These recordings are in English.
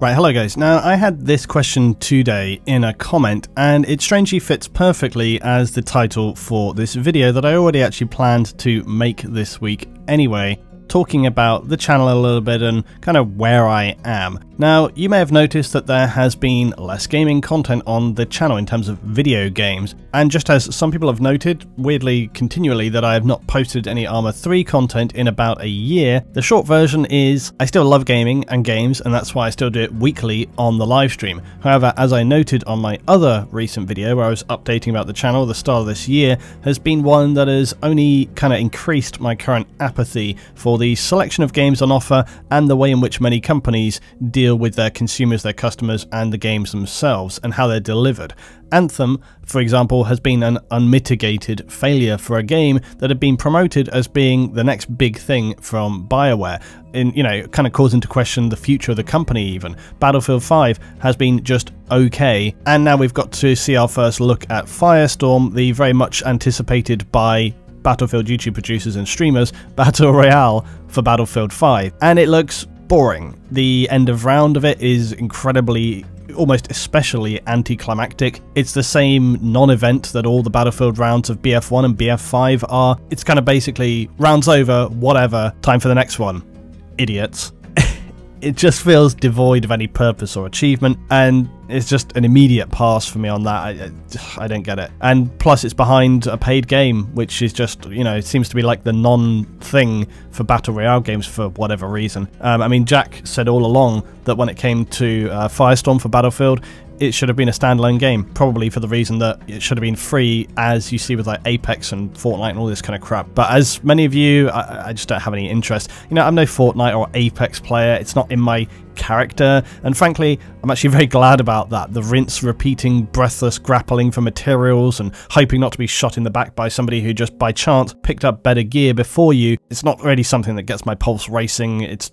Right, hello guys. Now, I had this question today in a comment, and it strangely fits perfectly as the title for this video that I already actually planned to make this week anyway, talking about the channel a little bit and kind of where I am. Now, you may have noticed that there has been less gaming content on the channel in terms of video games, and just as some people have noted, weirdly continually, that I have not posted any Arma 3 content in about a year, the short version is I still love gaming and games, and that's why I still do it weekly on the live stream. However, as I noted on my other recent video where I was updating about the channel, the start of this year has been one that has only kind of increased my current apathy for the selection of games on offer and the way in which many companies deal with their consumers, their customers, and the games themselves, and how they're delivered. Anthem, for example, has been an unmitigated failure for a game that had been promoted as being the next big thing from BioWare, kind of causing into question the future of the company even. Battlefield 5 has been just okay, and now we've got to see our first look at Firestorm, the very much anticipated by Battlefield YouTube producers and streamers Battle Royale for Battlefield 5, and it looks boring. The end of round of it is incredibly, almost especially anticlimactic. It's the same non-event that all the Battlefield rounds of BF1 and BF5 are. It's kind of basically rounds over, whatever, time for the next one. Idiots. It just feels devoid of any purpose or achievement, and it's just an immediate pass for me on that. I don't get it. And plus it's behind a paid game, which is just, it seems to be like the non-thing for Battle Royale games for whatever reason. I mean, Jack said all along that when it came to Firestorm for Battlefield, it should have been a standalone game, probably for the reason that it should have been free, as you see with like Apex and Fortnite and all this kind of crap. But as many of you, I just don't have any interest. I'm no Fortnite or Apex player. It's not in my character, and frankly I'm actually very glad about that. The rinse repeating breathless grappling for materials and hoping not to be shot in the back by somebody who just by chance picked up better gear before you, it's not really something that gets my pulse racing. It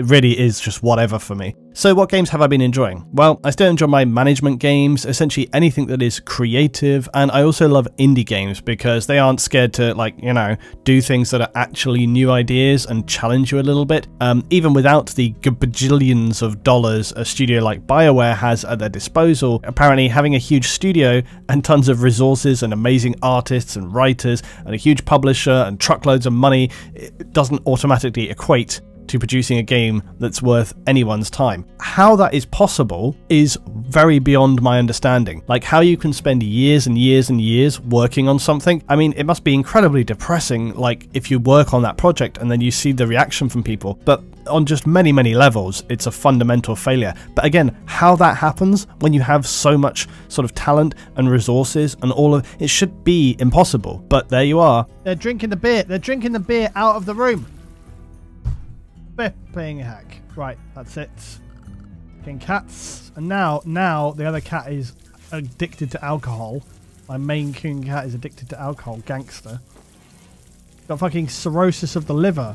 really is just whatever for me. So what games have I been enjoying? Well, I still enjoy my management games, essentially anything that is creative, and I also love indie games because they aren't scared to do things that are actually new ideas and challenge you a little bit, even without the bajillions of dollars a studio like BioWare has at their disposal. Apparently having a huge studio and tons of resources and amazing artists and writers and a huge publisher and truckloads of money, it doesn't automatically equate to producing a game that's worth anyone's time. How that is possible is very beyond my understanding. Like how you can spend years and years and years working on something. I mean, it must be incredibly depressing, like if you work on that project and then you see the reaction from people, but on just many, many levels, it's a fundamental failure. But again, how that happens when you have so much sort of talent and resources and all of it should be impossible. But there you are. They're drinking the beer. They're drinking the beer out of the room. Being a hack. Right, that's it. King cats. And now the other cat is addicted to alcohol. My main king cat is addicted to alcohol. Gangster. Got fucking cirrhosis of the liver.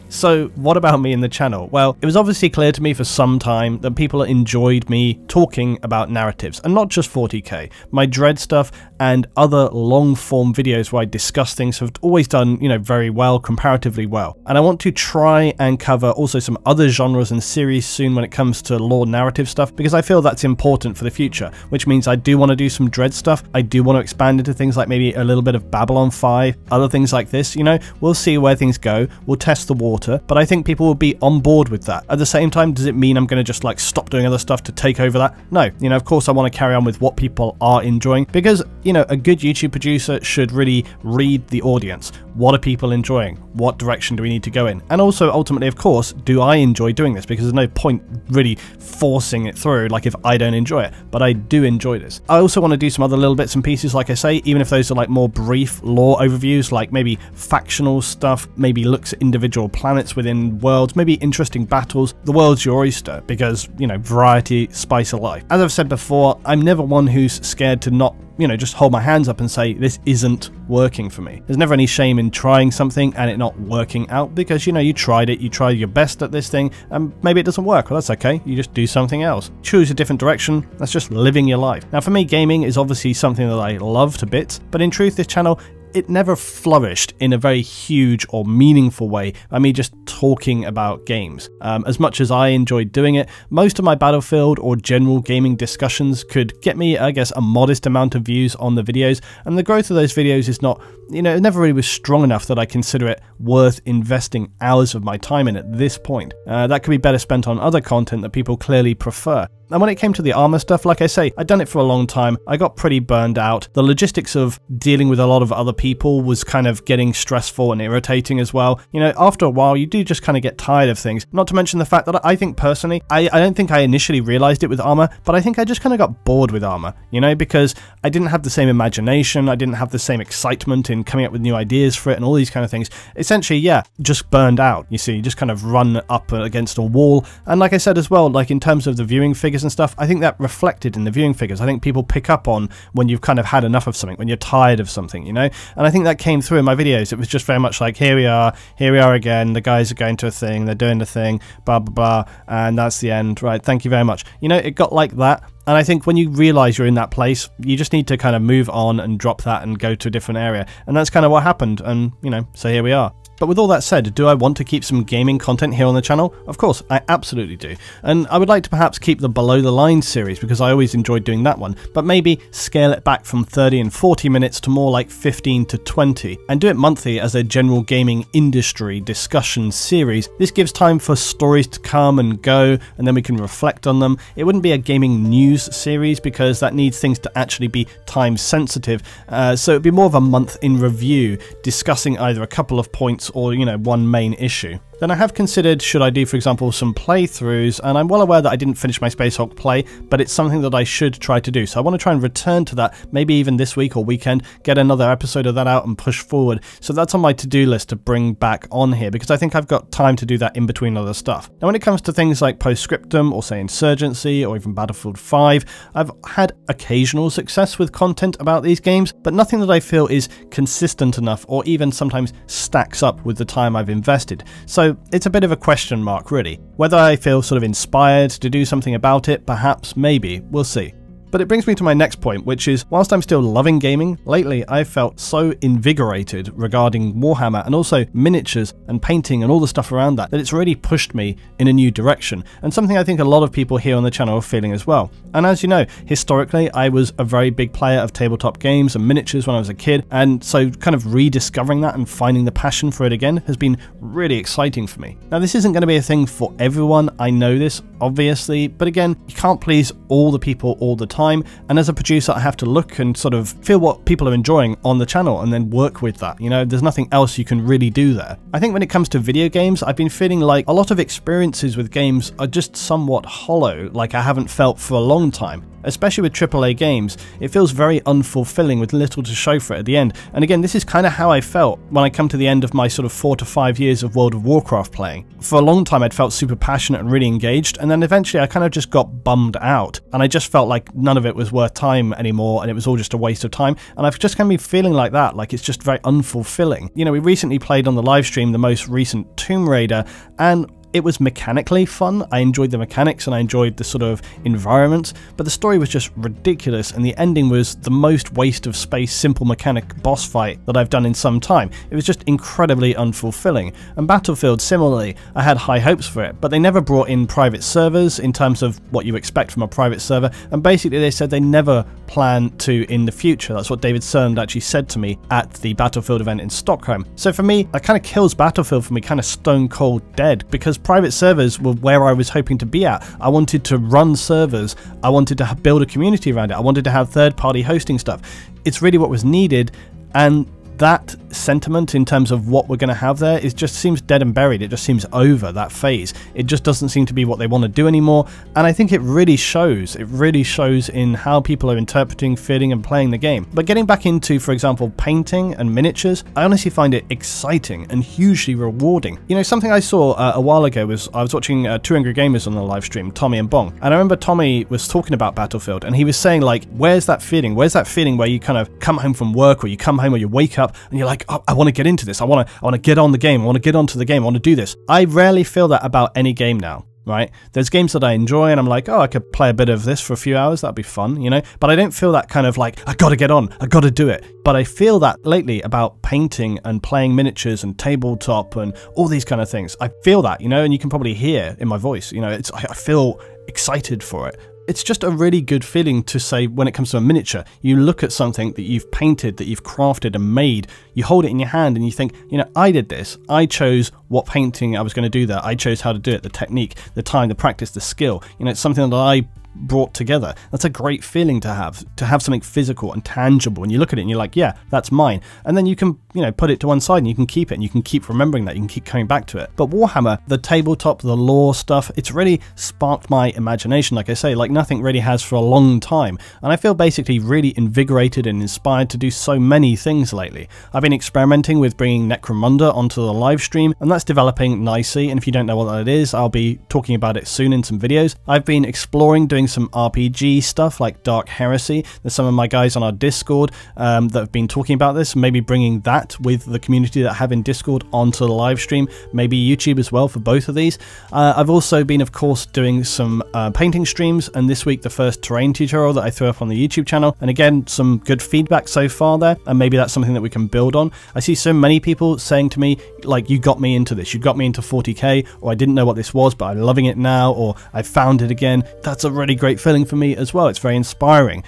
So what about me in the channel? Well, it was obviously clear to me for some time that people enjoyed me talking about narratives, and not just 40k. My Dread stuff and other long form videos where I discuss things have always done, very well, comparatively well. And I want to try and cover also some other genres and series soon when it comes to lore narrative stuff, because I feel that's important for the future, which means I do want to do some Dread stuff. I do want to expand into things like maybe a little bit of Babylon 5, other things like this. We'll see where things go. We'll test the water. But I think people will be on board with that. At the same time, does it mean I'm going to just stop doing other stuff to take over that? No. Of course I want to carry on with what people are enjoying, because, a good YouTube producer should really read the audience. What are people enjoying? What direction do we need to go in? And also, ultimately, of course, do I enjoy doing this? Because there's no point really forcing it through, if I don't enjoy it. But I do enjoy this. I also want to do some other little bits and pieces, like I say, even if those are more brief lore overviews, like maybe factional stuff, maybe looks at individual planets within worlds, maybe interesting battles. The world's your oyster, because, variety, spice of life. As I've said before, I'm never one who's scared to not just hold my hands up and say this isn't working for me. There's never any shame in trying something and it not working out, because you tried it, you tried your best at this thing, and maybe it doesn't work. Well, that's okay. You just do something else. Choose a different direction. That's just living your life. Now, for me, gaming is obviously something that I love to bits, but in truth, this channel it never flourished in a very huge or meaningful way. I mean, just talking about games. As much as I enjoyed doing it, most of my Battlefield or general gaming discussions could get me, I guess, a modest amount of views on the videos, and the growth of those videos is not, you know, it never really was strong enough that I consider it worth investing hours of my time in at this point. That could be better spent on other content that people clearly prefer. And when it came to the armor stuff, like I say, I'd done it for a long time. I got pretty burned out. The logistics of dealing with a lot of other people was kind of getting stressful and irritating as well. You know, after a while, you do just kind of get tired of things. Not to mention the fact that I think personally, I don't think I initially realized it with armor, but I think I just kind of got bored with armor, you know, because I didn't have the same imagination. I didn't have the same excitement in coming up with new ideas for it and all these kind of things. Essentially, yeah, just burned out. You see, you just kind of run up against a wall. And like I said as well, like in terms of the viewing figures and stuff, I think that reflected in the viewing figures. I think people pick up on when you've kind of had enough of something, when you're tired of something, you know? And I think that came through in my videos. It was just very much like, here we are again, the guys are going to a thing, they're doing the thing, blah, blah, blah, and that's the end, right, thank you very much. You know, it got like that. And I think when you realize you're in that place, you just need to kind of move on and drop that and go to a different area. And that's kind of what happened. And, you know, so here we are. But with all that said, do I want to keep some gaming content here on the channel? Of course, I absolutely do. And I would like to perhaps keep the Below the Line series because I always enjoyed doing that one, but maybe scale it back from 30 and 40 minutes to more like 15 to 20 and do it monthly as a general gaming industry discussion series. This gives time for stories to come and go, and then we can reflect on them. It wouldn't be a gaming news series because that needs things to actually be time sensitive. So it'd be more of a month in review discussing either a couple of points or, you know, one main issue. Then I have considered, should I do, for example, some playthroughs, and I'm well aware that I didn't finish my Space Hulk play, but it's something that I should try to do. So I want to try and return to that, maybe even this week or weekend, get another episode of that out and push forward. So that's on my to-do list to bring back on here, because I think I've got time to do that in between other stuff. Now, when it comes to things like Postscriptum, or say Insurgency, or even Battlefield 5, I've had occasional success with content about these games, but nothing that I feel is consistent enough, or even sometimes stacks up with the time I've invested. So it's a bit of a question mark, really. Whether I feel sort of inspired to do something about it, perhaps, maybe, we'll see. But it brings me to my next point, which is, whilst I'm still loving gaming, lately I've felt so invigorated regarding Warhammer and also miniatures and painting and all the stuff around that it's really pushed me in a new direction, and something I think a lot of people here on the channel are feeling as well. And as you know, historically I was a very big player of tabletop games and miniatures when I was a kid, and so kind of rediscovering that and finding the passion for it again has been really exciting for me. Now, this isn't going to be a thing for everyone, I know this, obviously, but again, you can't please all the people all the time, and as a producer I have to look and sort of feel what people are enjoying on the channel and then work with that. You know, there's nothing else you can really do there. I think when it comes to video games, I've been feeling like a lot of experiences with games are just somewhat hollow, like I haven't felt for a long time. Especially with AAA games, it feels very unfulfilling with little to show for it at the end. And again, this is kind of how I felt when I come to the end of my sort of 4 to 5 years of World of Warcraft playing. For a long time I'd felt super passionate and really engaged, and then eventually I kind of just got bummed out, and I just felt like none of it was worth time anymore, and it was all just a waste of time, and I've just kind of been feeling like that, like it's just very unfulfilling. You know, we recently played on the live stream the most recent Tomb Raider, and it was mechanically fun. I enjoyed the mechanics and I enjoyed the sort of environment, but the story was just ridiculous, and the ending was the most waste of space simple mechanic boss fight that I've done in some time. It was just incredibly unfulfilling. And Battlefield, similarly, I had high hopes for it, but they never brought in private servers in terms of what you expect from a private server, and basically they said they never plan to in the future. That's what David Cerned actually said to me at the Battlefield event in Stockholm. So for me, that kind of kills Battlefield for me kind of stone cold dead, because private servers were where I was hoping to be at. I wanted to run servers, I wanted to build a community around it, I wanted to have third-party hosting stuff. It's really what was needed, and that sentiment in terms of what we're going to have there, it just seems dead and buried. It just seems over that phase. It just doesn't seem to be what they want to do anymore, and I think it really shows. It really shows in how people are interpreting, feeling and playing the game. But getting back into, for example, painting and miniatures, I honestly find it exciting and hugely rewarding. You know, something I saw a while ago was I was watching Two Angry Gamers on the live stream, Tommy and Bong, and I remember Tommy was talking about Battlefield, and he was saying, like, where's that feeling? Where's that feeling where you kind of come home from work, or you come home or you wake up and you're like, oh, I want to get into this. I want to get on the game. I want to get onto the game. I want to do this. I rarely feel that about any game now. right? There's games that I enjoy and I'm like, oh, I could play a bit of this for a few hours, that'd be fun, you know? But I don't feel that kind of like, I gotta get on, I gotta do it. But I feel that lately about painting and playing miniatures and tabletop and all these kind of things. I feel that, you know, and you can probably hear in my voice, you know, I feel excited for it. It's just a really good feeling to say when it comes to a miniature, you look at something that you've painted, that you've crafted and made, you hold it in your hand and you think, you know, I did this. I chose what painting I was going to do there. I chose how to do it, the technique, the time, the practice, the skill. You know, it's something that I brought together. That's a great feeling to have something physical and tangible, and you look at it and you're like, yeah, that's mine. And then you can, you know, put it to one side and you can keep it and you can keep remembering that, you can keep coming back to it. But Warhammer, the tabletop, the lore stuff, it's really sparked my imagination, like I say, like nothing really has for a long time. And I feel basically really invigorated and inspired to do so many things lately. I've been experimenting with bringing Necromunda onto the live stream, and that's developing nicely. And if you don't know what that is, I'll be talking about it soon in some videos. I've been exploring doing some RPG stuff like Dark Heresy. There's some of my guys on our Discord that have been talking about this, maybe bringing that with the community that I have in Discord onto the live stream, maybe YouTube as well for both of these. I've also been, of course, doing some painting streams, and this week the first terrain tutorial that I threw up on the YouTube channel, and again, some good feedback so far there, and maybe that's something that we can build on. I see so many people saying to me, like, you got me into this, you got me into 40k, or I didn't know what this was, but I'm loving it now, or I found it again. That's a really great feeling for me as well. It's very inspiring.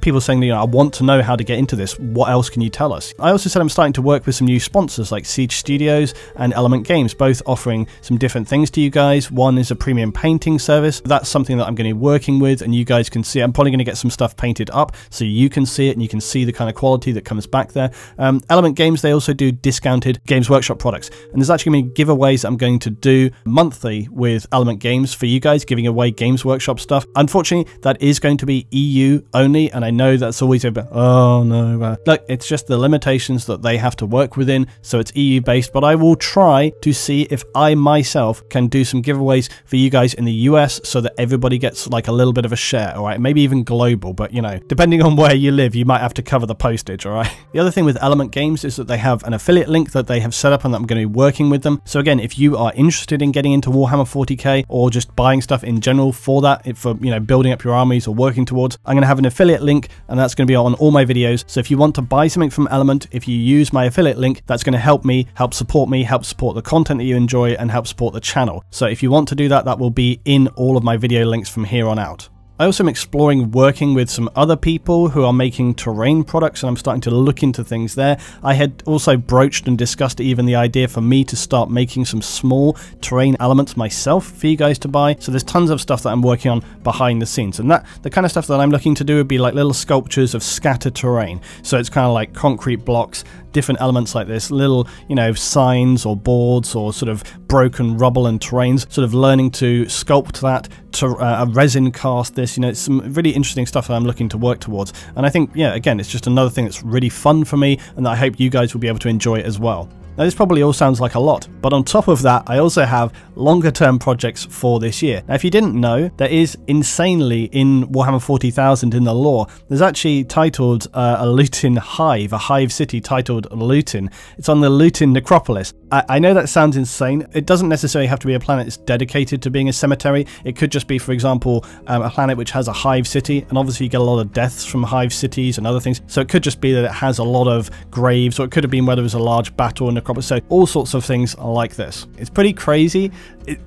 People saying, you know, I want to know how to get into this. What else can you tell us? I also said I'm starting to work with some new sponsors like Siege Studios and Element Games, both offering some different things to you guys. One is a premium painting service. That's something that I'm going to be working with, and you guys can see. I'm probably going to get some stuff painted up so you can see it and you can see the kind of quality that comes back there. Element Games, they also do discounted Games Workshop products, and there's actually going to be giveaways that I'm going to do monthly with Element Games for you guys, giving away Games Workshop stuff. Unfortunately, that is going to be EU only, and I know that's always a bit, oh no, look, it's just the limitations that they have to work within, so it's EU based, but I will try to see if I myself can do some giveaways for you guys in the US so that everybody gets like a little bit of a share, alright, maybe even global, but you know, depending on where you live, you might have to cover the postage, alright. The other thing with Element Games is that they have an affiliate link that they have set up and that I'm going to be working with them. So again, if you are interested in getting into Warhammer 40k or just buying stuff in general for that, for, you know, building up your armies or working towards, I'm going to have an affiliate link, and that's going to be on all my videos. So if you want to buy something from Element, if you use my affiliate link, that's going to help me, help support the content that you enjoy, and help support the channel. So if you want to do that, that will be in all of my video links from here on out. I also am exploring working with some other people who are making terrain products, and I'm starting to look into things there. I had also broached and discussed even the idea for me to start making some small terrain elements myself for you guys to buy. So there's tons of stuff that I'm working on behind the scenes, and that the kind of stuff that I'm looking to do would be like little sculptures of scattered terrain. So it's kind of like concrete blocks, different elements like this, little, you know, signs or boards or sort of broken rubble and terrains, sort of learning to sculpt that, to resin cast this, you know, it's some really interesting stuff that I'm looking to work towards. And I think, yeah, again, it's just another thing that's really fun for me and that I hope you guys will be able to enjoy as well. Now this probably all sounds like a lot, but on top of that, I also have longer term projects for this year. Now if you didn't know, there is insanely in Warhammer 40,000 in the lore, there's actually titled a Lutin hive, a hive city titled Lutin. It's on the Lutin necropolis. I know that sounds insane. It doesn't necessarily have to be a planet that's dedicated to being a cemetery. It could just be, for example, a planet which has a hive city, and obviously you get a lot of deaths from hive cities and other things. So it could just be that it has a lot of graves, or it could have been where there was a large battle and necropolis. So all sorts of things like this. It's pretty crazy.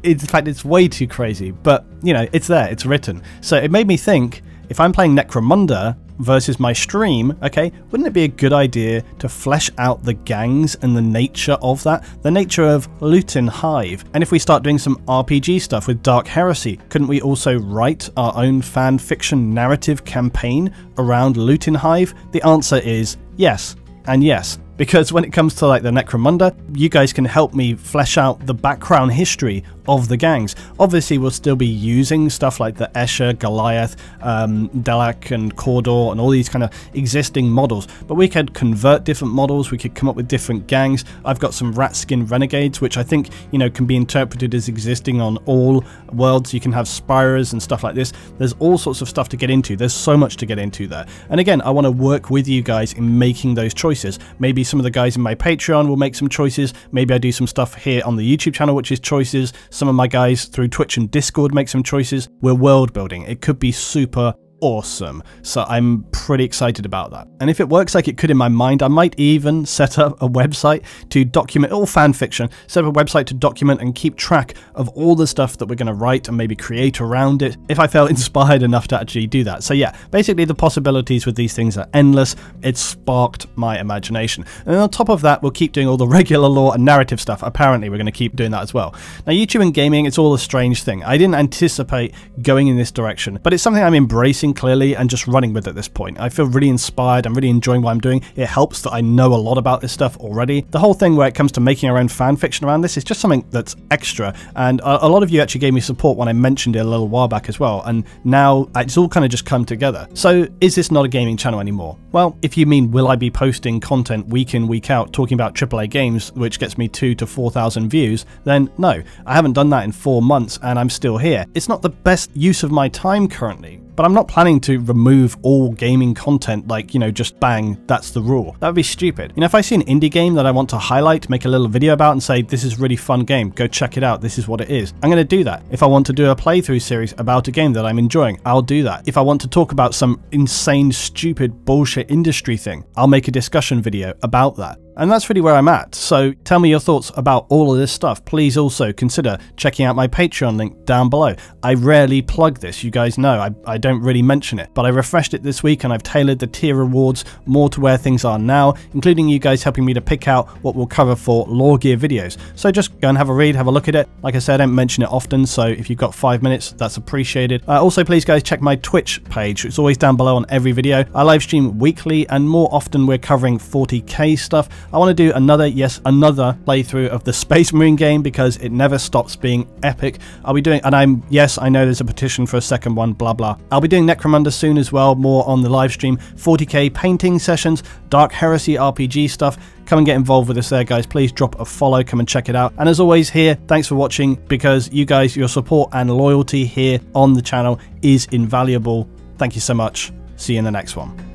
In fact, it's way too crazy, but you know, it's there, it's written. So it made me think, if I'm playing Necromunda versus my stream, okay, wouldn't it be a good idea to flesh out the gangs and the nature of that, the nature of Lutin Hive? And if we start doing some RPG stuff with Dark Heresy, couldn't we also write our own fan fiction narrative campaign around Lutin Hive? The answer is yes and yes. Because when it comes to like the Necromunda, you guys can help me flesh out the background history of the gangs. Obviously, we'll still be using stuff like the Escher, Goliath, Delak and Cawdor and all these kind of existing models, but we could convert different models, we could come up with different gangs. I've got some Ratskin Renegades, which I think, you know, can be interpreted as existing on all worlds. You can have Spirers and stuff like this. There's all sorts of stuff to get into. There's so much to get into there. And again, I want to work with you guys in making those choices. Maybe maybe some of the guys in my Patreon will make some choices. Maybe I do some stuff here on the YouTube channel, which is choices. Some of my guys through Twitch and Discord make some choices. We're world building. It could be super awesome. So I'm pretty excited about that. And if it works like it could in my mind, I might even set up a website to document all fan fiction, set up a website to document and keep track of all the stuff that we're going to write and maybe create around it if I felt inspired enough to actually do that. So yeah, basically the possibilities with these things are endless. It sparked my imagination. And on top of that, we'll keep doing all the regular lore and narrative stuff. Apparently we're going to keep doing that as well. Now YouTube and gaming, it's all a strange thing. I didn't anticipate going in this direction, but it's something I'm embracing clearly and just running with at this point. I feel really inspired. I'm really enjoying what I'm doing. It helps that I know a lot about this stuff already. The whole thing where it comes to making our own fan fiction around this is just something that's extra, and a lot of you actually gave me support when I mentioned it a little while back as well, and now it's all kind of just come together. So is this not a gaming channel anymore? Well, if you mean will I be posting content week in, week out talking about AAA games which gets me 2,000 to 4,000 views, then no, I haven't done that in 4 months and I'm still here. It's not the best use of my time currently. But I'm not planning to remove all gaming content like, you know, just bang, that's the rule. That would be stupid. You know, if I see an indie game that I want to highlight, make a little video about and say, this is a really fun game, go check it out, this is what it is, I'm going to do that. If I want to do a playthrough series about a game that I'm enjoying, I'll do that. If I want to talk about some insane, stupid, bullshit industry thing, I'll make a discussion video about that. And that's really where I'm at. So tell me your thoughts about all of this stuff. Please also consider checking out my Patreon link down below. I rarely plug this, you guys know, I don't really mention it, but I refreshed it this week and I've tailored the tier rewards more to where things are now, including you guys helping me to pick out what we'll cover for Lore Gear videos. So just go and have a read, have a look at it. Like I said, I don't mention it often, so if you've got 5 minutes, that's appreciated. Also, please guys, check my Twitch page. It's always down below on every video. I live stream weekly and more often we're covering 40k stuff. I want to do another playthrough of the Space Marine game because it never stops being epic. I'll be doing, and I know there's a petition for a second one, blah blah. I'll be doing Necromunda soon as well, more on the live stream, 40k painting sessions, Dark Heresy RPG stuff. Come and get involved with us there, guys. Please drop a follow, come and check it out. And as always here, thanks for watching, because you guys, your support and loyalty here on the channel is invaluable. Thank you so much. See you in the next one.